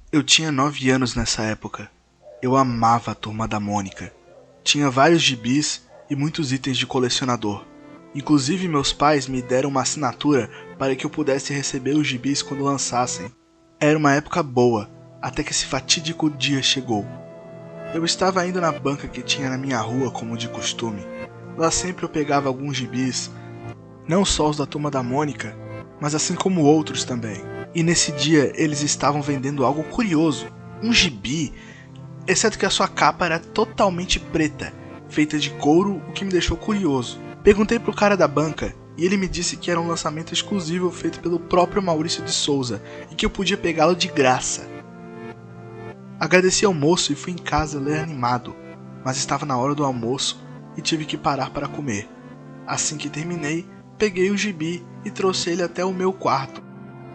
Eu tinha 9 anos nessa época. Eu amava a Turma da Mônica. Tinha vários gibis e muitos itens de colecionador. Inclusive meus pais me deram uma assinatura para que eu pudesse receber os gibis quando lançassem. Era uma época boa, até que esse fatídico dia chegou. Eu estava indo na banca que tinha na minha rua como de costume. Lá sempre eu pegava alguns gibis, não só os da Turma da Mônica, mas assim como outros também. E nesse dia eles estavam vendendo algo curioso, um gibi, exceto que a sua capa era totalmente preta, feita de couro, o que me deixou curioso. Perguntei pro cara da banca e ele me disse que era um lançamento exclusivo feito pelo próprio Maurício de Souza e que eu podia pegá-lo de graça. Agradeci ao moço e fui em casa ler animado, mas estava na hora do almoço e tive que parar para comer. Assim que terminei, peguei o gibi e trouxe ele até o meu quarto.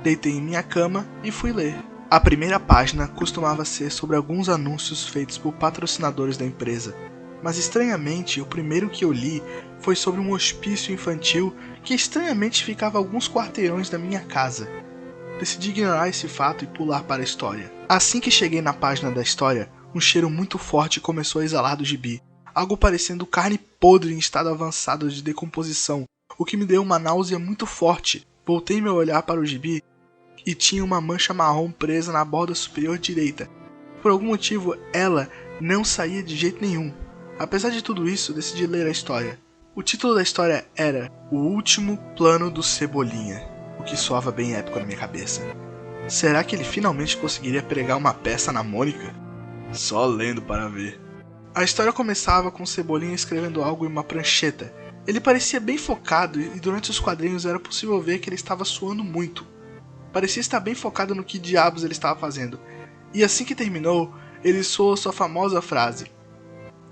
Deitei em minha cama e fui ler. A primeira página costumava ser sobre alguns anúncios feitos por patrocinadores da empresa, mas estranhamente o primeiro que eu li foi sobre um hospício infantil que estranhamente ficava a alguns quarteirões da minha casa. Decidi ignorar esse fato e pular para a história. Assim que cheguei na página da história, um cheiro muito forte começou a exalar do gibi, algo parecendo carne podre em estado avançado de decomposição, o que me deu uma náusea muito forte. Voltei meu olhar para o gibi e tinha uma mancha marrom presa na borda superior direita. Por algum motivo, ela não saía de jeito nenhum. Apesar de tudo isso, decidi ler a história. O título da história era O Último Plano do Cebolinha, o que soava bem épico na minha cabeça. Será que ele finalmente conseguiria pregar uma peça na Mônica? Só lendo para ver. A história começava com Cebolinha escrevendo algo em uma prancheta. Ele parecia bem focado e durante os quadrinhos era possível ver que ele estava suando muito. Parecia estar bem focado no que diabos ele estava fazendo. E assim que terminou, ele soou sua famosa frase: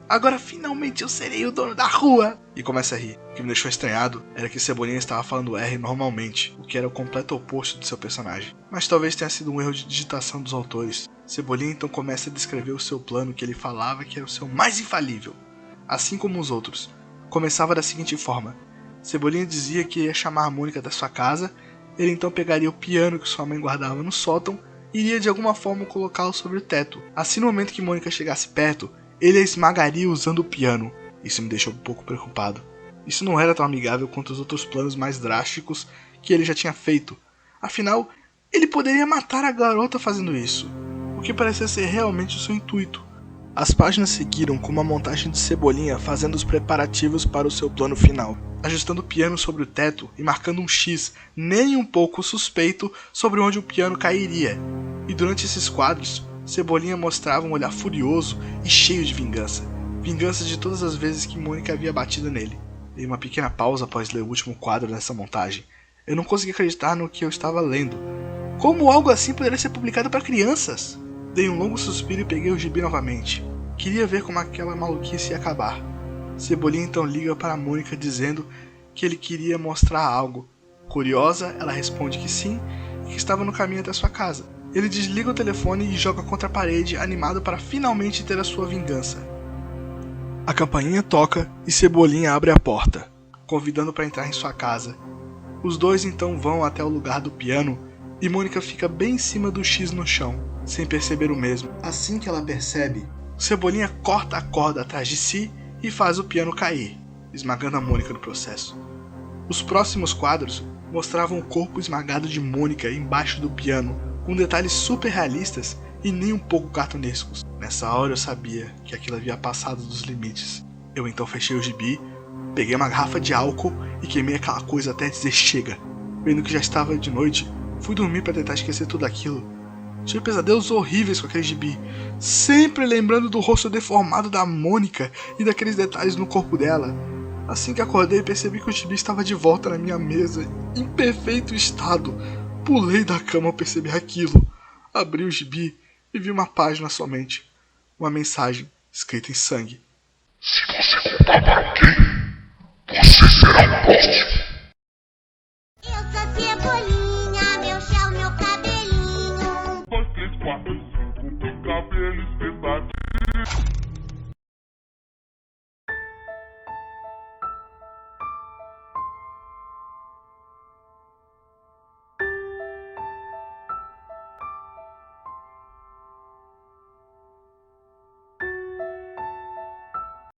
"Agora finalmente eu serei o dono da rua!" E começa a rir. O que me deixou estranhado era que Cebolinha estava falando R normalmente, o que era o completo oposto de seu personagem. Mas talvez tenha sido um erro de digitação dos autores. Cebolinha então começa a descrever o seu plano que ele falava que era o seu mais infalível. Assim como os outros. Começava da seguinte forma: Cebolinha dizia que ia chamar a Mônica da sua casa. Ele então pegaria o piano que sua mãe guardava no sótão e iria de alguma forma colocá-lo sobre o teto. Assim, no momento que Mônica chegasse perto, ele a esmagaria usando o piano. Isso me deixou um pouco preocupado. Isso não era tão amigável quanto os outros planos mais drásticos que ele já tinha feito. Afinal, ele poderia matar a garota fazendo isso, o que parecia ser realmente o seu intuito. As páginas seguiram com uma montagem de Cebolinha fazendo os preparativos para o seu plano final, ajustando o piano sobre o teto e marcando um X nem um pouco suspeito sobre onde o piano cairia. E durante esses quadros, Cebolinha mostrava um olhar furioso e cheio de vingança. Vingança de todas as vezes que Mônica havia batido nele. Dei uma pequena pausa após ler o último quadro dessa montagem. Eu não conseguia acreditar no que eu estava lendo. Como algo assim poderia ser publicado para crianças? Dei um longo suspiro e peguei o gibi novamente. Queria ver como aquela maluquice ia acabar. Cebolinha então liga para Mônica dizendo que ele queria mostrar algo. Curiosa, ela responde que sim e que estava no caminho até sua casa. Ele desliga o telefone e joga contra a parede, animado para finalmente ter a sua vingança. A campainha toca e Cebolinha abre a porta, convidando para entrar em sua casa. Os dois então vão até o lugar do piano e Mônica fica bem em cima do X no chão, sem perceber o mesmo. Assim que ela percebe, Cebolinha corta a corda atrás de si e faz o piano cair, esmagando a Mônica no processo. Os próximos quadros mostravam o corpo esmagado de Mônica embaixo do piano, com detalhes super realistas e nem um pouco cartunescos. Nessa hora eu sabia que aquilo havia passado dos limites. Eu então fechei o gibi, peguei uma garrafa de álcool e queimei aquela coisa até dizer chega. Vendo que já estava de noite, fui dormir para tentar esquecer tudo aquilo. Tive pesadelos horríveis com aquele gibi, sempre lembrando do rosto deformado da Mônica e daqueles detalhes no corpo dela. Assim que acordei, percebi que o gibi estava de volta na minha mesa, em perfeito estado. Pulei da cama ao perceber aquilo. Abri o gibi e vi uma página somente. Uma mensagem escrita em sangue. Se você contar para alguém, você será o próximo. Eu sou Cebolinha, meu chão, meu cabelinho. 2, 3, 4, 5, cabelo espetado.